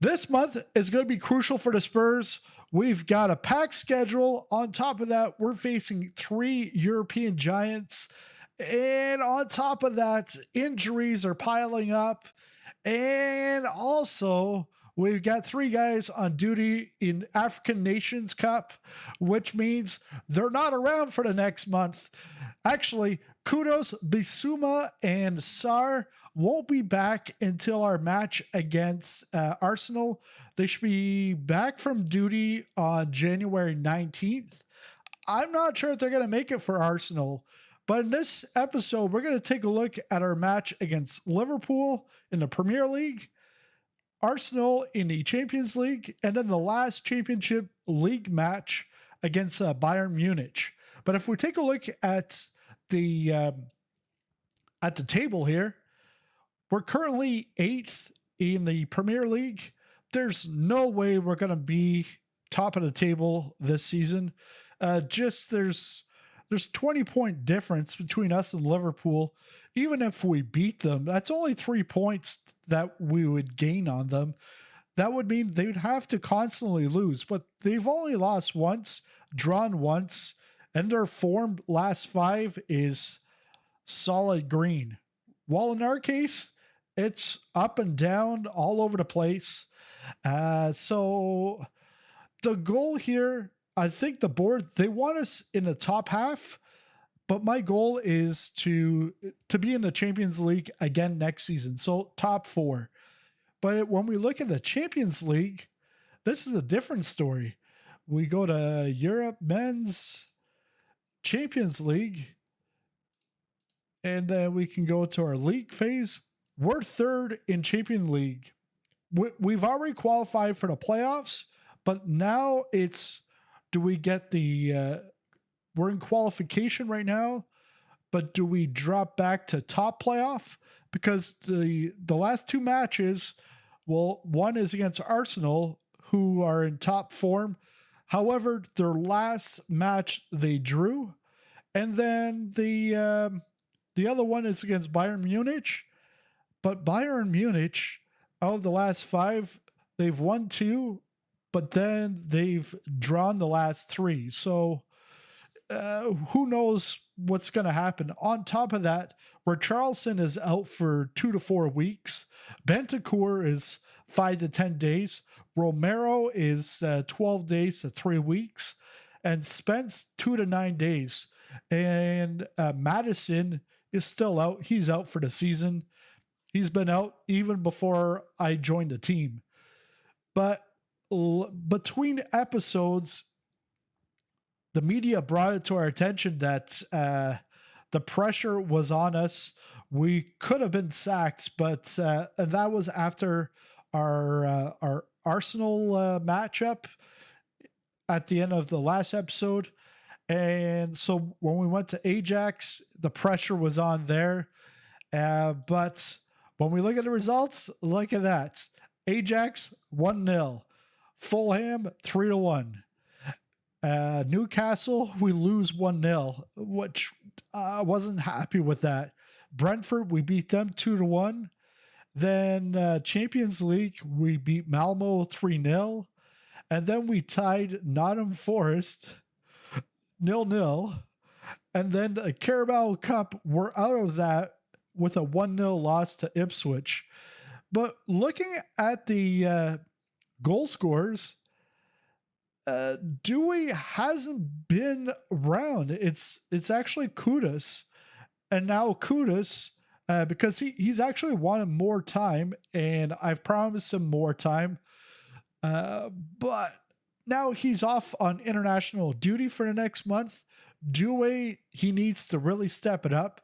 This month is going to be crucial for the Spurs. We've got a packed schedule. On top of that, we're facing 3 European giants. And on top of that, injuries are piling up. And also, we've got 3 guys on duty in African Nations Cup, which means they're not around for the next month. Actually, Kudos, Bissouma, and Sarr won't be back until our match against Arsenal. They should be back from duty on January 19th. I'm not sure if they're going to make it for Arsenal, but in this episode, we're going to take a look at our match against Liverpool in the Premier League, Arsenal in the Champions League, and then the last Championship League match against Bayern Munich. But if we take a look at the table here, we're currently 8th in the Premier League. There's no way we're going to be top of the table this season. There's 20-point difference between us and Liverpool. Even if we beat them, that's only 3 points that we would gain on them. That would mean they would have to constantly lose, but they've only lost once, drawn once, and their form last 5 is solid green. While in our case, it's up and down all over the place. So the goal here, I think the board, they want us in the top half, but my goal is to be in the Champions League again next season. So top 4. But when we look at the Champions League, this is a different story. We go to Europe Men's Champions League, and then we can go to our league phase. We're 3rd in Champions League. We've already qualified for the playoffs, but now it's, do we get we're in qualification right now, but do we drop back to top playoff? Because the last 2 matches, well, one is against Arsenal, who are in top form. However, their last match they drew, and then the other one is against Bayern Munich. But Bayern Munich, out of the last 5, they've won 2, but then they've drawn the last 3. So who knows what's going to happen? On top of that, Richarlison is out for 2 to 4 weeks. Bentancur is 5 to 10 days. Romero is 12 days to 3 weeks. And Spence, 2 to 9 days. And Madison is still out. He's out for the season. He's been out even before I joined the team. But between episodes, the media brought it to our attention that the pressure was on us. We could have been sacked, but and that was after our Arsenal matchup at the end of the last episode. And so when we went to Ajax, the pressure was on there. But when we look at the results, look at that. Ajax 1-0. Fulham 3-1. Newcastle, we lose 1-0, which I wasn't happy with that. Brentford, we beat them 2-1. Then Champions League, we beat Malmo 3-0. And then we tied Nottingham Forest 0-0. And then the Carabao Cup, we're out of that with a 1-0 loss to Ipswich. But looking at the goal scorers, Dewey hasn't been around. It's actually Kudus. And now Kudus, because he's actually wanted more time, and I've promised him more time. But now he's off on international duty for the next month. Dewey, he needs to really step it up,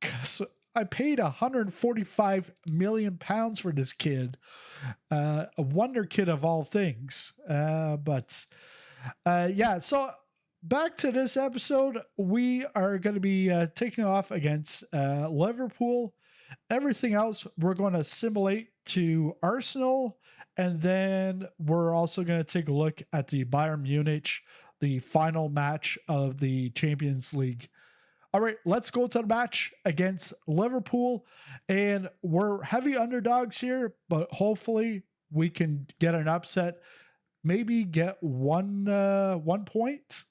because I paid £145 million for this kid, a wonder kid of all things. Yeah, so back to this episode, we are going to be taking off against Liverpool. Everything else, we're going to assimilate to Arsenal, and then we're also going to take a look at the Bayern Munich, the final match of the Champions League. All right, let's go to the match against Liverpool. And we're heavy underdogs here, but hopefully we can get an upset, maybe get 1 point,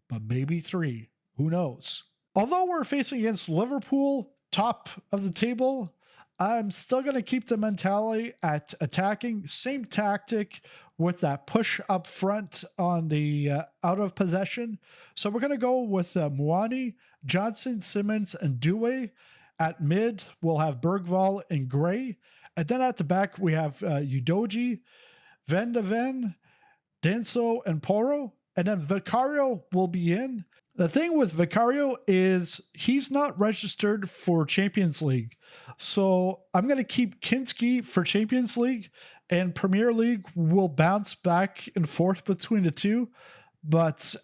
but maybe 3. Who knows? Although we're facing against Liverpool, top of the table, I'm still going to keep the mentality at attacking. Same tactic with that push up front on the out of possession. So we're going to go with Muani, Johnson, Simmons, and Doué. At mid, we'll have Bergvall and Gray. And then at the back, we have Udogie, Van de Ven, Denso, and Porro. And then Vicario will be in. The thing with Vicario is he's not registered for Champions League. So I'm going to keep Kinski for Champions League, and Premier League will bounce back and forth between the two. But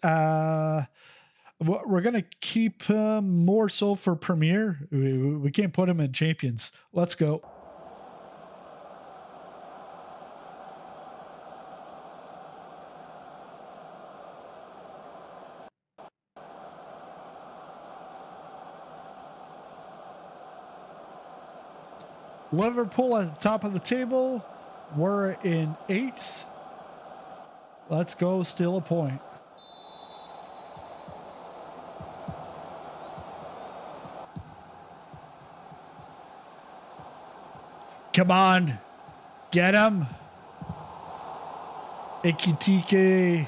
we're going to keep more so for Premier. We can't put him in Champions. Let's go. Liverpool at the top of the table. We're in 8th. Let's go steal a point. Come on. Get him. Ekitike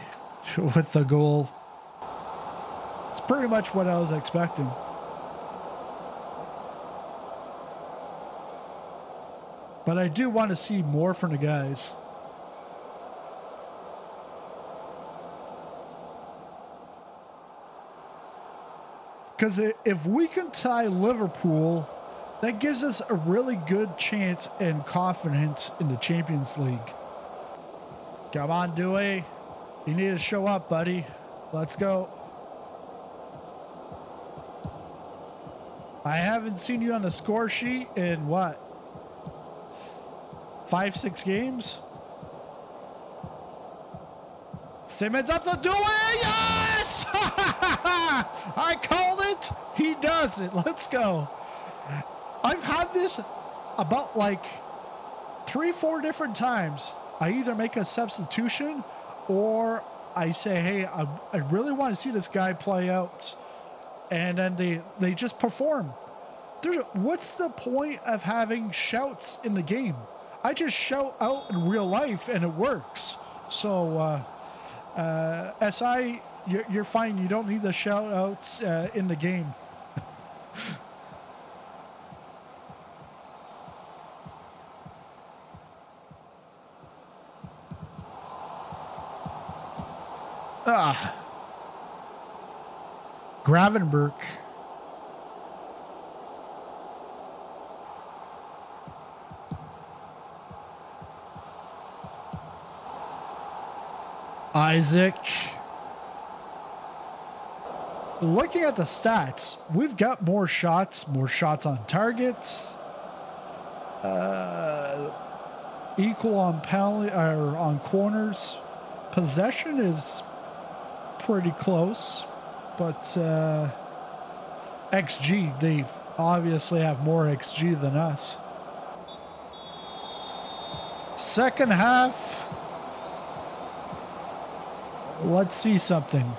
with the goal. It's pretty much what I was expecting. But I do want to see more from the guys. Because if we can tie Liverpool, that gives us a really good chance and confidence in the Champions League. Come on, Doué. You need to show up, buddy. Let's go. I haven't seen you on the score sheet in what? 5-6 games. Simmons up to Doué. Yes! I called it. He does it. Let's go. I've had this about like 3-4 different times. I either make a substitution or I say, hey, I really want to see this guy play out. And then they just perform. What's the point of having shouts in the game? I just shout out in real life and it works. So, SI, you're fine. You don't need the shout outs in the game. Gravenberg. Isaac. Looking at the stats, we've got more shots on targets, equal on penalty or on corners. Possession is pretty close, but XG, they obviously have more XG than us. Second half, let's see something.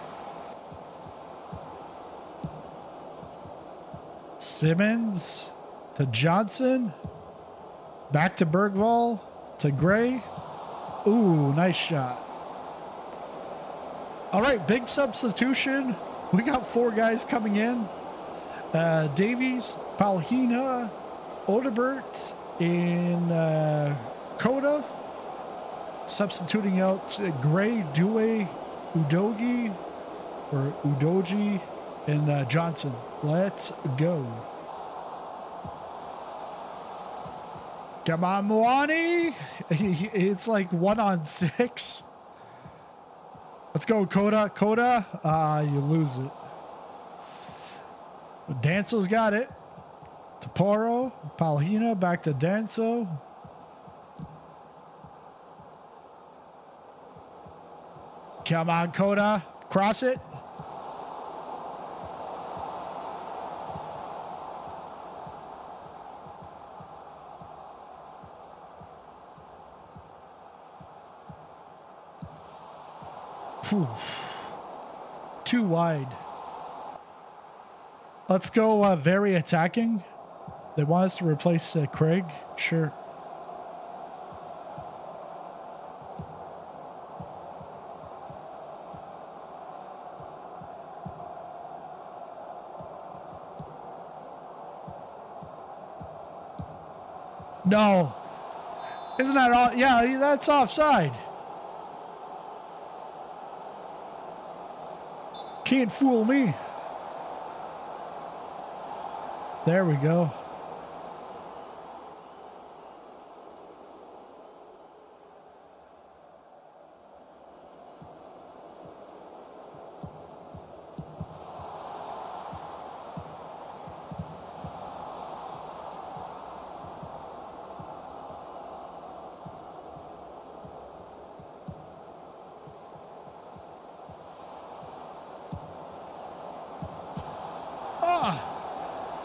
Simmons to Johnson, back to Bergvall, to Gray. Ooh, nice shot. All right, big substitution. We got 4 guys coming in. Davies, Palhina, Odebert, and Coda. Substituting out Gray, Doué, Udogie, and Johnson. Let's go. Come on, Muani. It's like 1-on-6. Let's go, Coda. You lose it. Danso's got it. Taporo, Palhina, back to Danso. Come on, Coda. Cross it. Whew. Too wide. Let's go very attacking. They want us to replace Craig. Sure. No. Isn't that all? Yeah, that's offside. Can't fool me. There we go.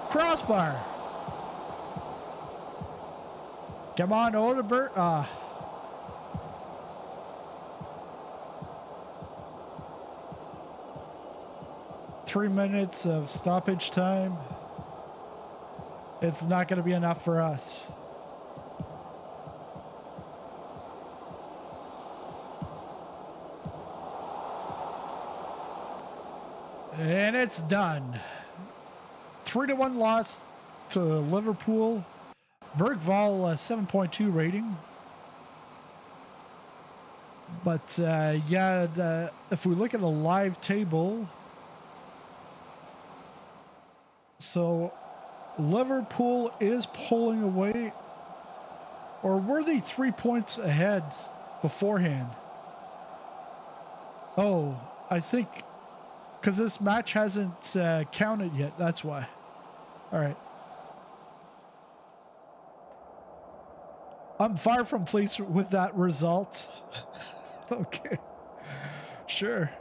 Crossbar. Come on, Odebert. 3 minutes of stoppage time. It's not going to be enough for us. And it's done. 3-1 loss to Liverpool. Bergvall 7.2 rating. But yeah, if we look at a live table, so Liverpool is pulling away, or were they 3 points ahead beforehand? Oh, I think because this match hasn't counted yet. That's why. All right. I'm far from pleased with that result. Okay. Sure.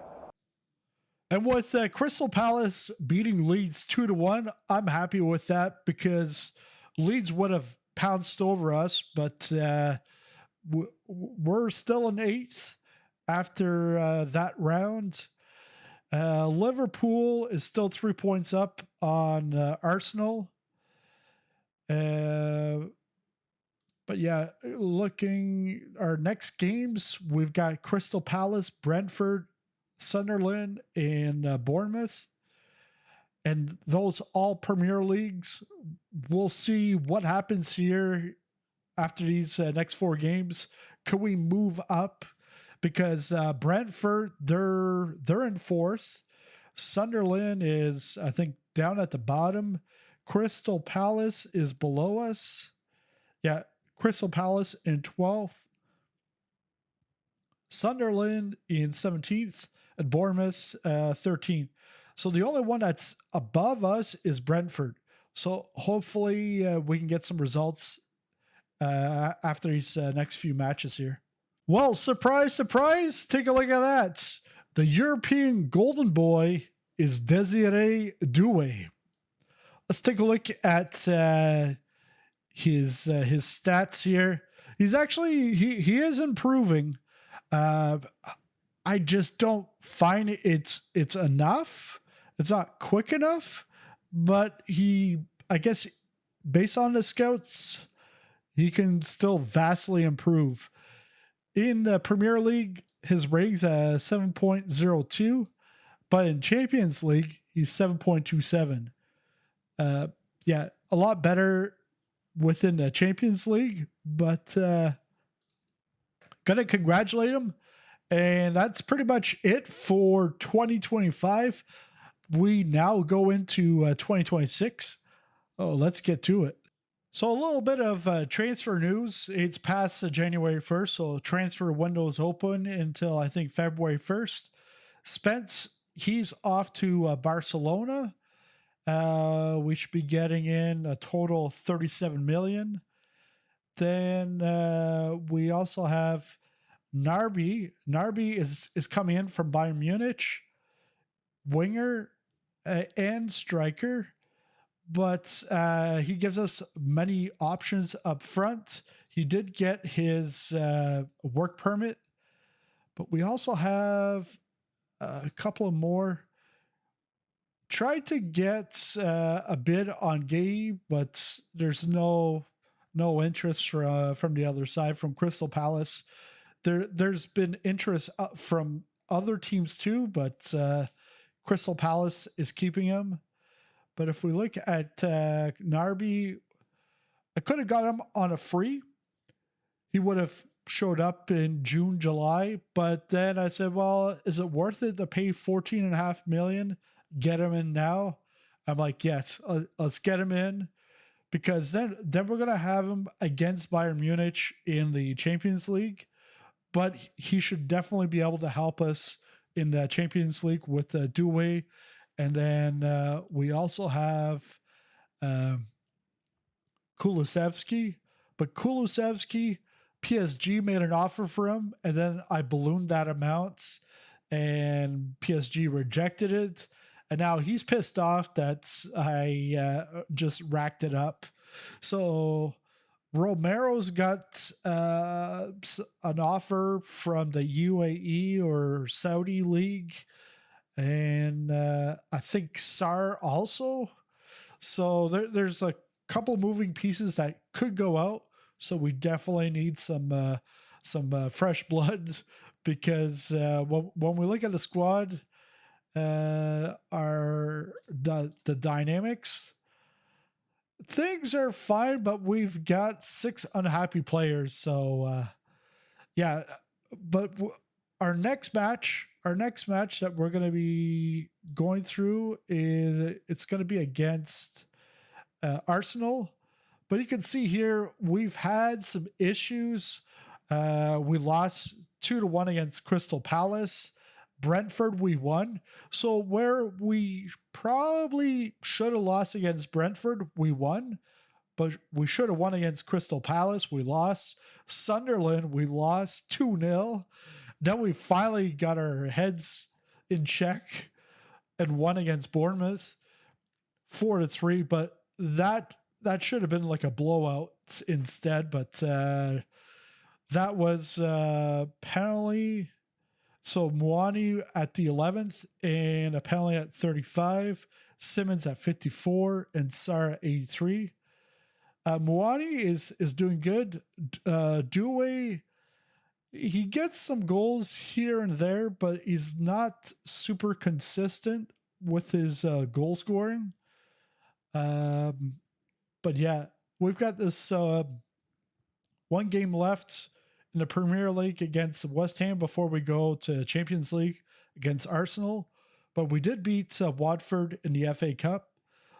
And with Crystal Palace beating Leeds 2-1, I'm happy with that because Leeds would have pounced over us, but we're still in 8th after that round. Liverpool is still 3 points up on Arsenal. But yeah, looking our next games, we've got Crystal Palace, Brentford, Sunderland, and Bournemouth. And those all Premier Leagues. We'll see what happens here after these next 4 games. Could we move up? Because Brentford, they're in 4th. Sunderland is, I think, down at the bottom. Crystal Palace is below us. Yeah, Crystal Palace in 12th. Sunderland in 17th. And Bournemouth 13th. So the only one that's above us is Brentford. So hopefully we can get some results after these next few matches here. Well, surprise, surprise. Take a look at that. The European Golden Boy is Desiree Doué. Let's take a look at his stats here. He's actually, he is improving. I just don't find it's enough. It's not quick enough, but I guess based on the scouts, he can still vastly improve. In the Premier League, his rating's 7.02, but in Champions League, he's 7.27. Yeah, a lot better within the Champions League, but gotta congratulate him. And that's pretty much it for 2025. We now go into 2026. Oh, let's get to it. So a little bit of transfer news. It's past January 1st, so transfer window is open until I think February 1st. Spence, he's off to Barcelona. We should be getting in a total of 37 million. Then we also have Narby. Narby is coming in from Bayern Munich, winger and striker. But he gives us many options up front. He did get his work permit, but we also have a couple of more. Tried to get a bid on Gabe, but there's no interest from the other side, from Crystal Palace. There's been interest from other teams too, but Crystal Palace is keeping him. But if we look at Narby, I could have got him on a free. He would have showed up in June, July. But then I said, well, is it worth it to pay $14.5 million, get him in now? I'm like, yes, let's get him in. Because then we're going to have him against Bayern Munich in the Champions League. But he should definitely be able to help us in the Champions League with Doué. And then we also have Kulusevski. But Kulusevski, PSG made an offer for him, and then I ballooned that amount, and PSG rejected it. And now he's pissed off that I just racked it up. So Romero's got an offer from the UAE or Saudi League, and I think SAR also. So there's a couple moving pieces that could go out. So we definitely need some fresh blood, because when we look at the squad, the dynamics, things are fine, but we've got 6 unhappy players. So yeah, but our next match that we're going to be going through it's going to be against Arsenal. But you can see here, we've had some issues. We lost 2-1 against Crystal Palace. Brentford, we won. So where we probably should have lost against Brentford, we won. But we should have won against Crystal Palace. We lost. Sunderland, we lost 2-0. Then we finally got our heads in check and won against Bournemouth 4-3. But that should have been like a blowout instead. But that was penalty. So Muani at the 11th and a penalty at 35. Simmons at 54 and Sarr at 83. Muani is doing good. Doué, he gets some goals here and there, but he's not super consistent with his goal scoring. But yeah, we've got this one game left in the Premier League against West Ham before we go to Champions League against Arsenal. But we did beat Watford in the FA Cup.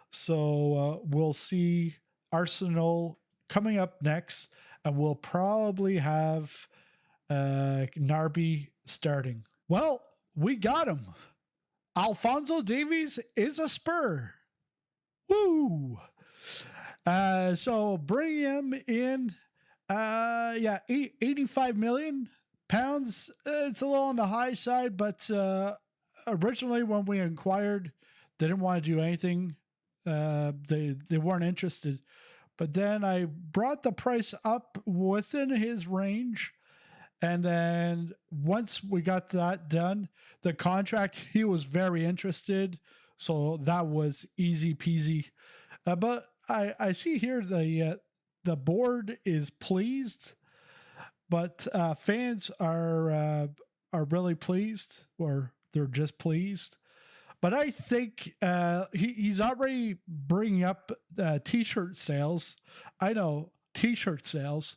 So we'll see Arsenal coming up next, and we'll probably have Narby starting. Well, we got him. Alphonso Davies is a Spur. Woo! So bring him in. 85 million pounds. It's a little on the high side, but originally when we inquired, they didn't want to do anything. They weren't interested. But then I brought the price up within his range. And then once we got that done, the contract, he was very interested. So that was easy peasy. But I see here the board is pleased, but fans are really pleased, or they're just pleased. But I think he's already bringing up T-shirt sales. I know T-shirt sales,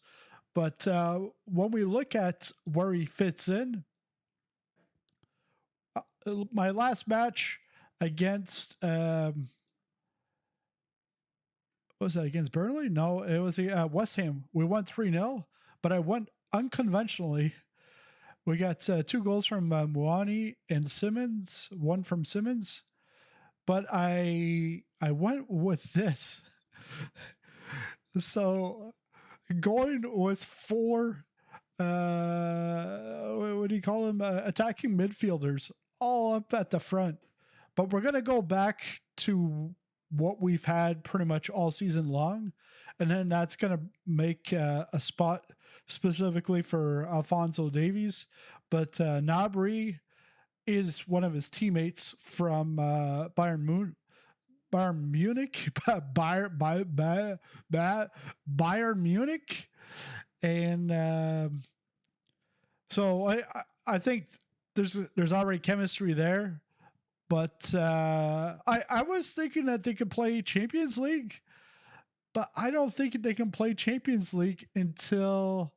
but when we look at where he fits in, my last match against was that against Burnley? No, it was West Ham. We won 3-0, but I went unconventionally. We got 2 goals from Muani and Simmons, 1 from Simmons. But I went with this. So going with 4, what do you call them? Attacking midfielders all up at the front. But we're going to go back to what we've had pretty much all season long. And then that's going to make a spot specifically for Alphonso Davies. But Gnabry is one of his teammates from Bayern Munich. Bayern Munich, and so I think there's already chemistry there, but I was thinking that they could play Champions League, but I don't think they can play Champions League until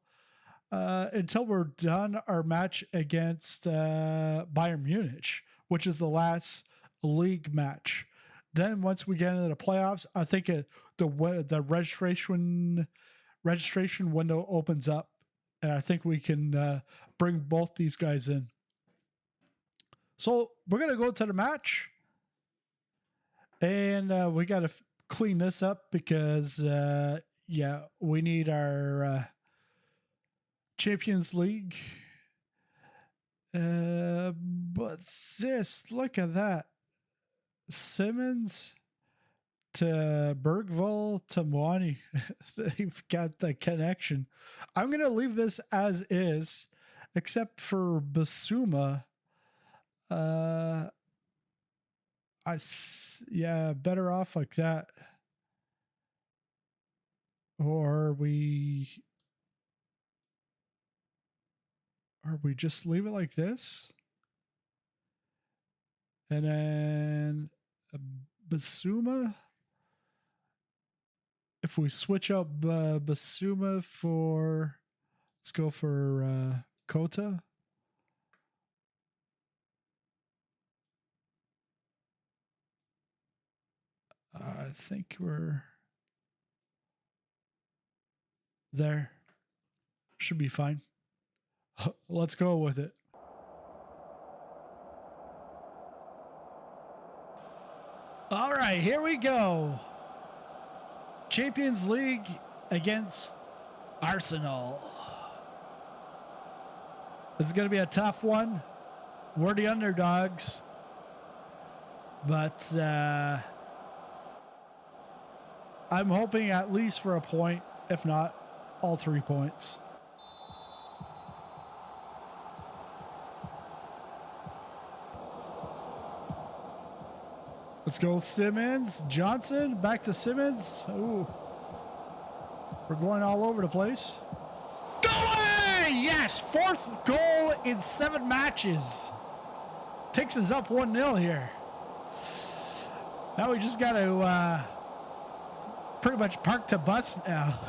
we're done our match against Bayern Munich, which is the last league match. Then once we get into the playoffs, I think the registration window opens up, and I think we can bring both these guys in. So we're gonna go to the match, and we got to clean this up because we need our Champions League. But look at that. Simmons to Bergvall to Mwani. They've got the connection. I'm going to leave this as is, except for Basuma. Better off like that. Or we just leave it like this. And then Basuma. If we switch out Basuma for, let's go for Kota. I think we're there. Should be fine. Let's go with it. All right, here we go. Champions League against Arsenal. This is going to be a tough one. We're the underdogs. But I'm hoping at least for a point, if not all 3 points. Let's go Simmons, Johnson, back to Simmons. Ooh. We're going all over the place. Go away! Yes, 4th goal in 7 matches. Takes us up 1-0 here. Now we just got to pretty much park the bus now.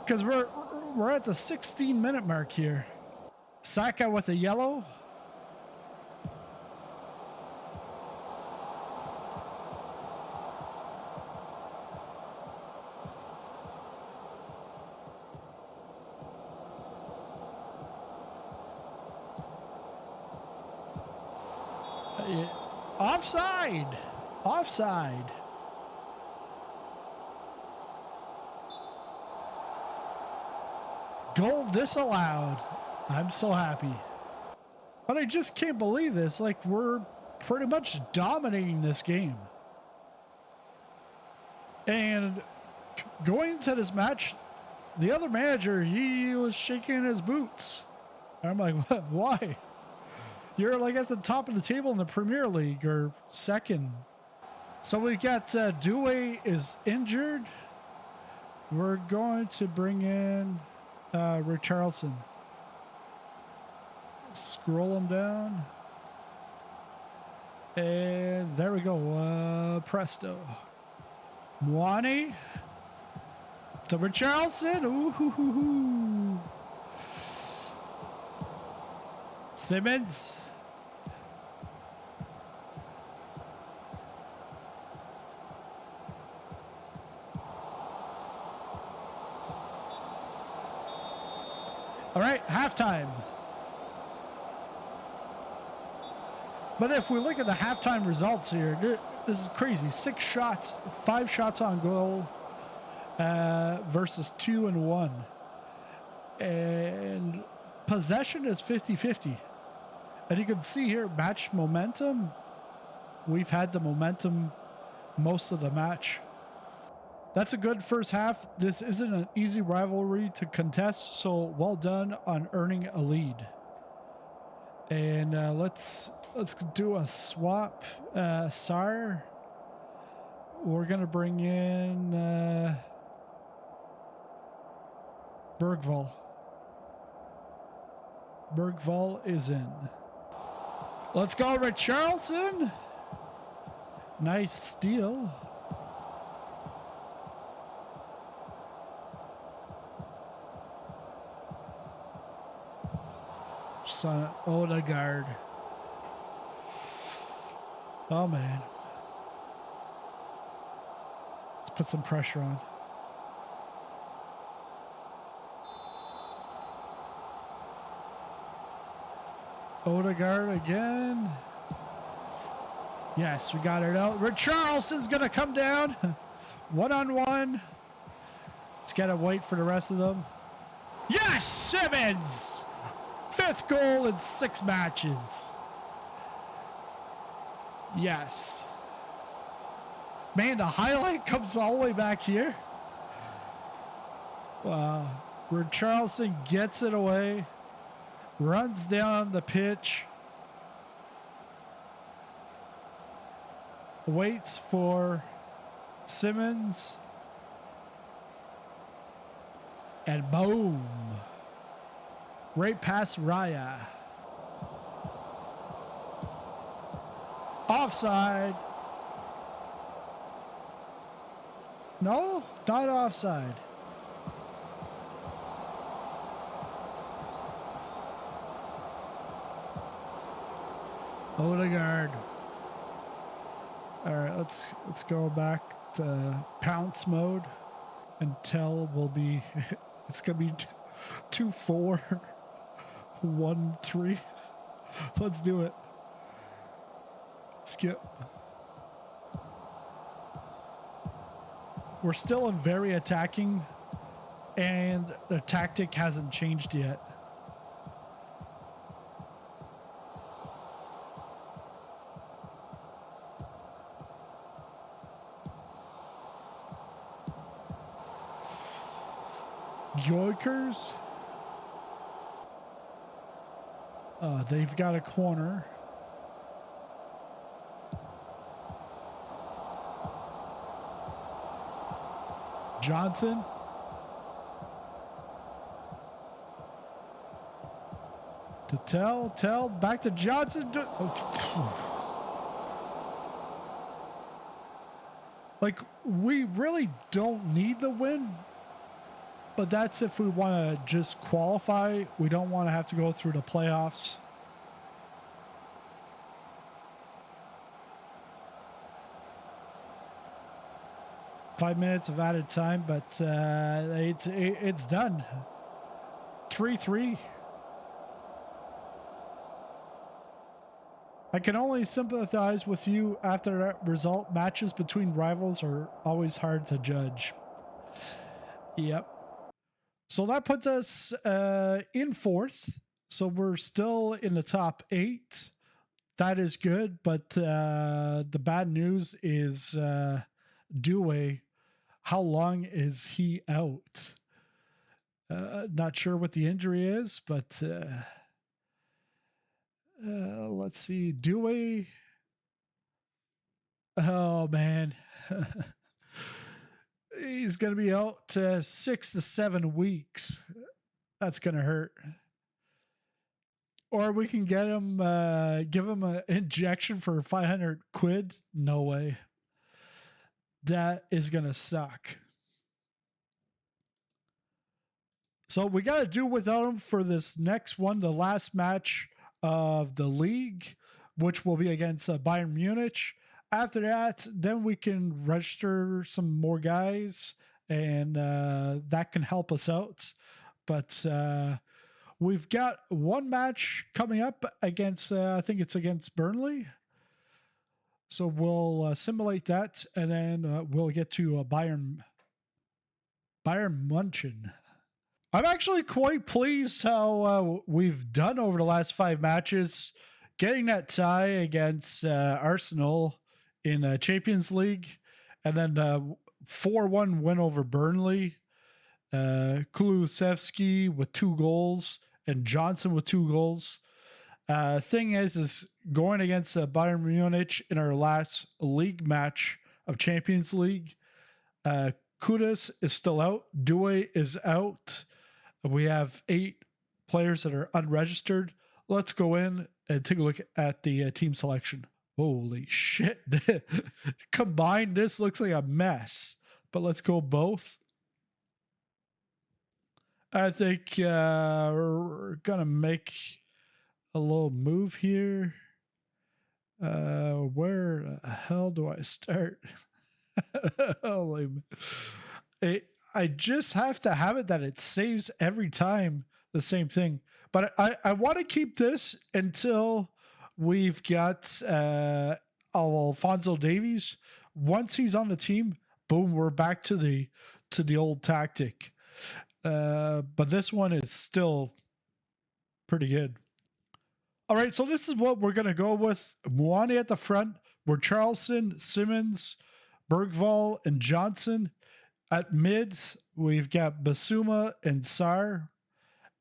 Because we're at the 16-minute mark here. Saka with a yellow. Offside. Goal disallowed. I'm so happy. But I just can't believe this. Like, we're pretty much dominating this game. And going into this match, the other manager, he was shaking his boots. And I'm like, what? Why? You're like at the top of the table in the Premier League or second. So we got Doué is injured. We're going to bring in Richarlison. Scroll him down. And there we go. Presto. Mwani to Richarlison. Ooh. Simmons. All right, halftime. But if we look at the halftime results here, this is crazy. 6 shots, 5 shots on goal versus 2 and 1. And possession is 50-50. And you can see here, match momentum. We've had the momentum most of the match. That's a good first half. This isn't an easy rivalry to contest, so well done on earning a lead. And let's do a swap. Sar, we're gonna bring in Bergvall. Bergvall is in. Let's go, Richarlison. Nice steal. Son Odegaard. Oh man. Let's put some pressure on. Odegaard again. Yes, we got it out. Richarlison's gonna come down. 1-on-1. Let's gotta wait for the rest of them. Yes, Simmons! 5th goal in 6 matches. Yes. Man, the highlight comes all the way back here. Wow. Richarlison gets it away. Runs down the pitch. Waits for Simmons. And boom. Right past Raya. Offside. No, not offside. Odegaard. All right, let's go back to pounce mode until we'll be. It's gonna be 2-4, 1-3. Let's do it. Skip. We're still very attacking, and the tactic hasn't changed yet. Yoikers. They've got a corner. Johnson. To tell, back to Johnson. Like, we really don't need the win, but that's if we want to just qualify. We don't want to have to go through the playoffs. Five minutes of added time, but it's done. 3-3. I can only sympathize with you after that result. Matches between rivals are always hard to judge. Yep. So that puts us in 4th. So we're still in the top 8. That is good, but the bad news is Due. How long is he out? Not sure what the injury is, but let's see. Due. Oh, man. He's going to be out 6 to 7 weeks. That's going to hurt. Or we can get him, give him an injection for 500 quid. No way. That is going to suck. So we got to do without him for this next one, the last match of the league, which will be against Bayern Munich. After that, then we can register some more guys, and that can help us out. But we've got one match coming up against, I think it's against Burnley. So we'll simulate that, and then we'll get to Bayern Munich. I'm actually quite pleased how we've done over the last 5 matches, getting that tie against Arsenal in Champions League, and then 4-1 win over Burnley. Kulusevski with 2 goals and Johnson with 2 goals. Thing is going against Bayern Munich in our last league match of Champions League. Kudus is still out. Doué is out. We have 8 players that are unregistered. Let's go in and take a look at the team selection. Holy shit. Combined, this looks like a mess. But let's go both. I think we're going to make a little move here. Where the hell do I start? Holy, I just have to have it that it saves every time the same thing. But I want to keep this until we've got Alphonso Davies. Once he's on the team, boom, we're back to the old tactic. But this one is still pretty good. All right, so this is what we're going to go with. Muani at the front. We're Charleston, Simmons, Bergvall, and Johnson. At mid, we've got Basuma and Sarr.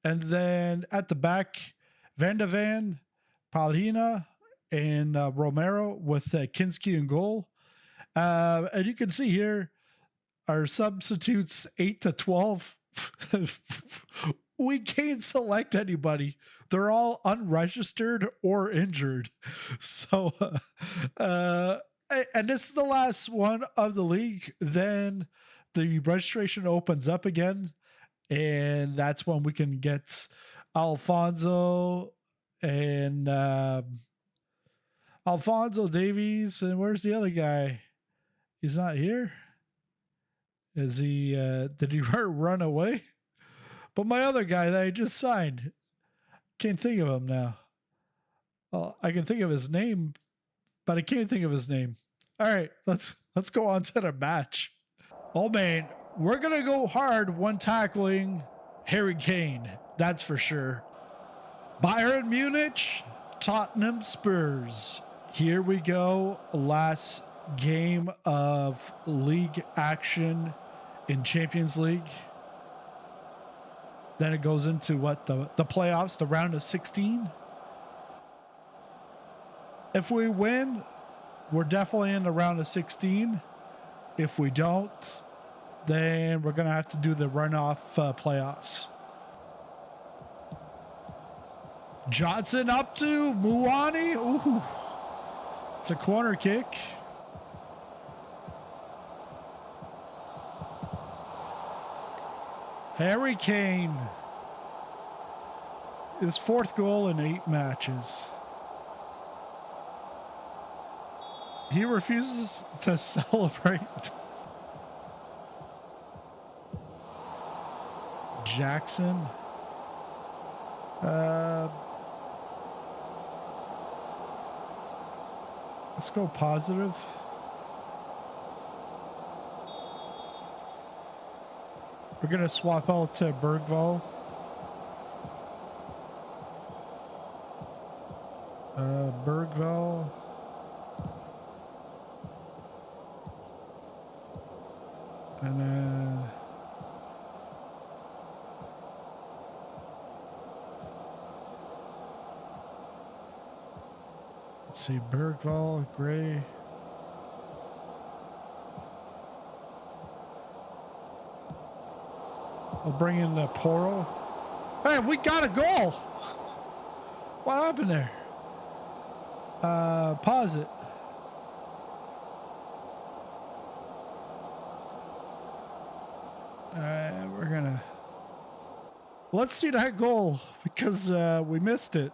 And then at the back, Van de Ven, Palhina, and Romero with Kinski in goal. And you can see here, our substitutes 8 to 12. We can't select anybody. They're all unregistered or injured. So, and this is the last one of the league. Then the registration opens up again. And that's when we can get Alphonso and Alphonso Davies. And where's the other guy? He's not here. Is he, did he run away? But my other guy that I just signed, can't think of him now. Well, I can think of his name, but I can't think of his name. All right, let's go on to the match. Oh man, we're gonna go hard when tackling Harry Kane. That's for sure. Bayern Munich, Tottenham Spurs. Here we go. Last game of league action in Champions League. Then it goes into what, the playoffs, the round of 16. If we win, we're definitely in the round of 16. If we don't, then we're going to have to do the runoff playoffs. Johnson up to Muani. Ooh, it's a corner kick. Harry Kane, his 4th goal in 8 matches. He refuses to celebrate. Jackson. Let's go positive. We're going to swap out to Bergvall. Bergvall. And then let's see, Bergvall, Gray. I'll bring in the Poro. Hey, we got a goal. What happened there? Pause it. We're gonna. Let's see that goal because we missed it.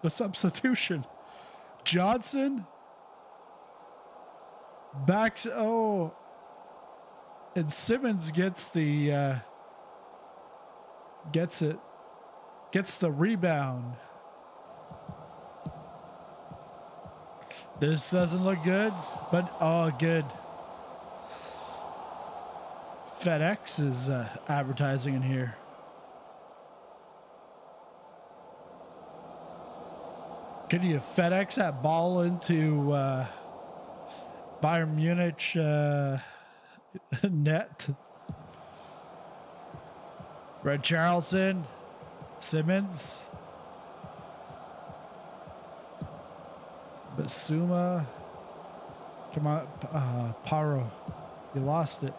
The substitution. Johnson. Backs. Oh. And Simmons gets the. Gets it. Gets the rebound. This doesn't look good, but oh, good. FedEx is advertising in here. Can you FedEx that ball into Bayern Munich net? Red Charleston, Simmons. Basuma. Come on, Paro. You lost it.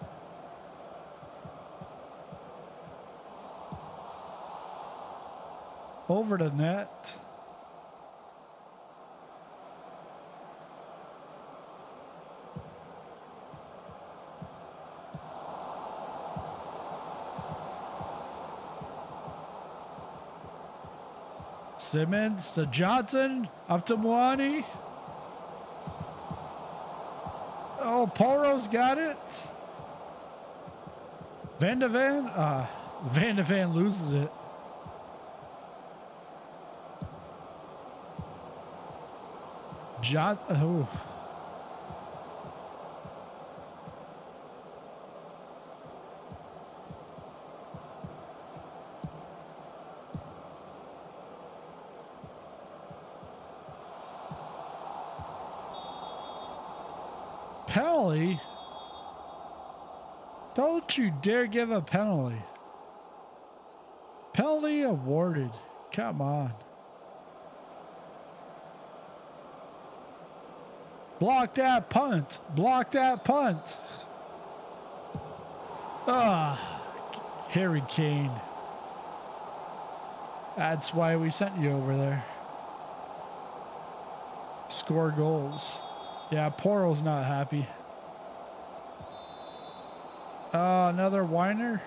Over the net. Simmons to Johnson. Up to Mwani. Oh, Poro's got it. Van de Ven. Van de Ven loses it. Oh. Penalty? Don't you dare give a penalty. Penalty awarded. Come on. Block that punt. Block that punt. Harry Kane. That's why we sent you over there. Score goals. Yeah, Poro's not happy. Another whiner.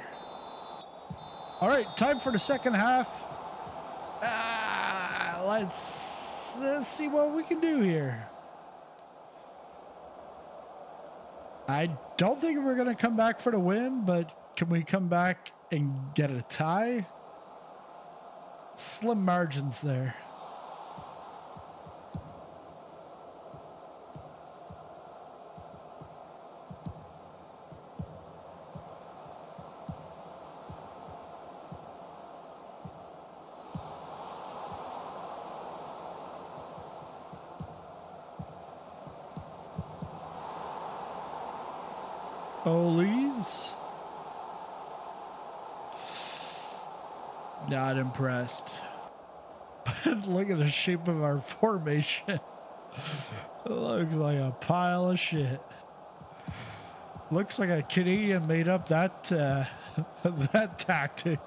All right, time for the second half. Let's see what we can do here. I don't think we're going to come back for the win, but can we come back and get a tie? Slim margins there. Ole's. Not impressed. Look at the shape of our formation. It looks like a pile of shit. Looks like a Canadian made up that that tactic.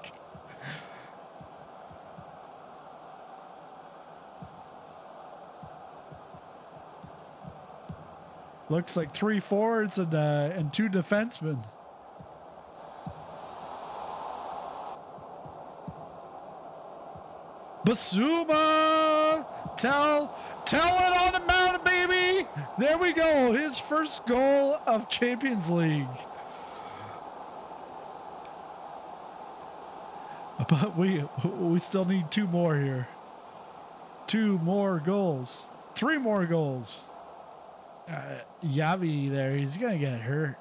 Looks like 3 forwards and 2 defensemen. Basuma! Tell it on the mountain, baby! There we go. His first goal of Champions League. But we still need 2 more here. 2 more goals. 3 more goals. Yavi there, he's gonna get hurt.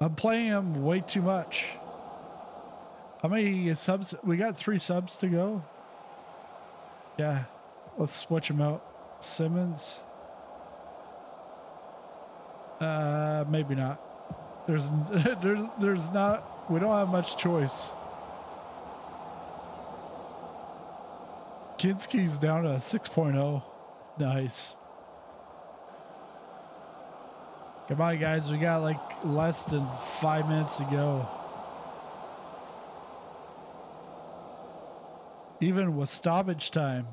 I'm playing him way too much. How many subs? We got 3 subs to go. Yeah, let's switch him out. Simmons. Maybe not. There's not. We don't have much choice. Kinski's down to 6.0. Nice. Come on, guys. We got like less than 5 minutes to go. Even with stoppage time.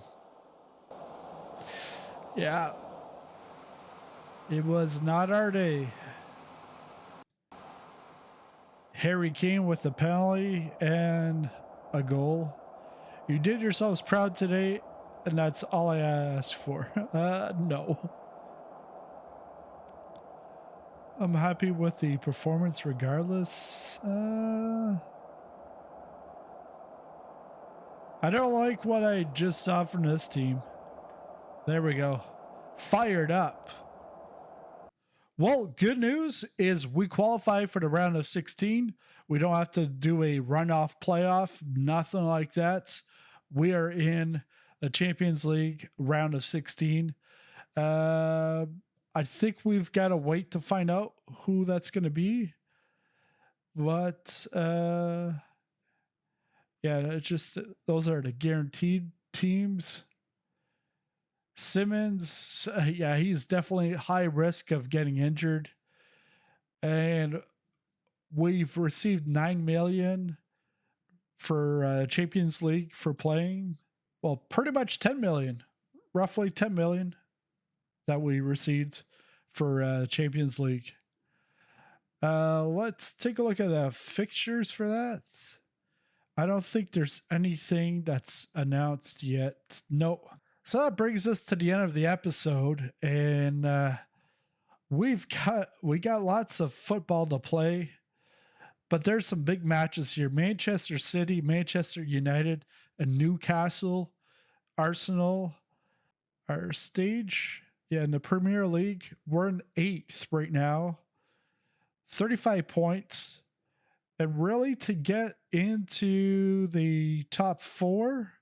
Yeah. It was not our day. Harry Kane with the penalty and a goal. You did yourselves proud today, and that's all I asked for. No. I'm happy with the performance regardless. I don't like what I just saw from this team. There we go. Fired up. Well, good news is we qualify for the round of 16. We don't have to do a runoff playoff, nothing like that. We are in the Champions League round of 16. I think we've got to wait to find out who that's going to be. But yeah, it's just those are the guaranteed teams. Simmons, yeah, he's definitely high risk of getting injured. And we've received $9 million for Champions League for playing. Well, pretty much 10 million, roughly 10 million that we received for Champions League. Let's take a look at the fixtures for that. I don't think there's anything that's announced yet. No. So that brings us to the end of the episode, and we got lots of football to play, but there's some big matches here. Manchester City, Manchester United, and Newcastle, Arsenal, our stage. Yeah, in the Premier League, we're in 8th right now, 35 points. And really, to get into the top 4,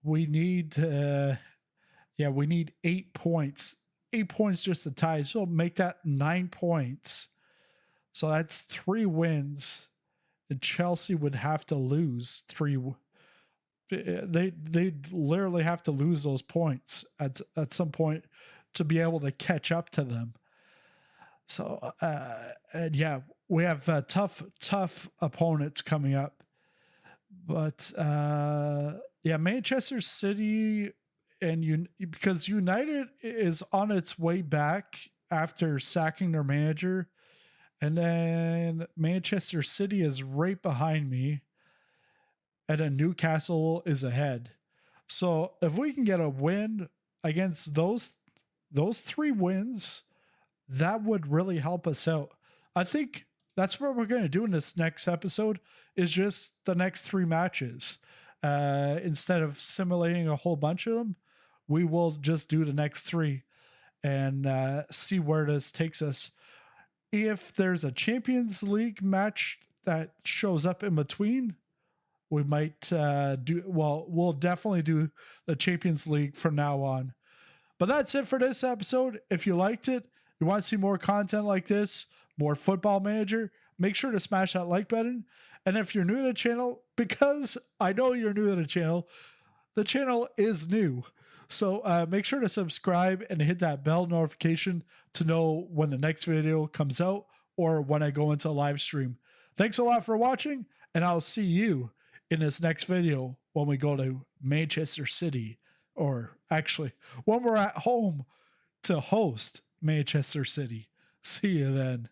we need 8 points. 8 points just to tie. So make that 9 points. So that's 3 wins. And Chelsea would have to lose 3. They literally have to lose those points at some point to be able to catch up to them. So and yeah, we have tough opponents coming up. But yeah, Manchester City because United is on its way back after sacking their manager, and then Manchester City is right behind me, and then Newcastle is ahead. So if we can get a win against those 3 wins, that would really help us out. I think that's what we're going to do in this next episode, is just the next 3 matches. Instead of simulating a whole bunch of them, we will just do the next 3 and see where this takes us. If there's a Champions League match that shows up in between, we might we'll definitely do the Champions League from now on. But that's it for this episode. If you liked it, you want to see more content like this, more Football Manager, make sure to smash that like button. And if you're new to the channel, because I know you're new to the channel is new. So make sure to subscribe and hit that bell notification to know when the next video comes out or when I go into a live stream. Thanks a lot for watching, and I'll see you in this next video when we go to Manchester City, or actually when we're at home to host Manchester City. See you then.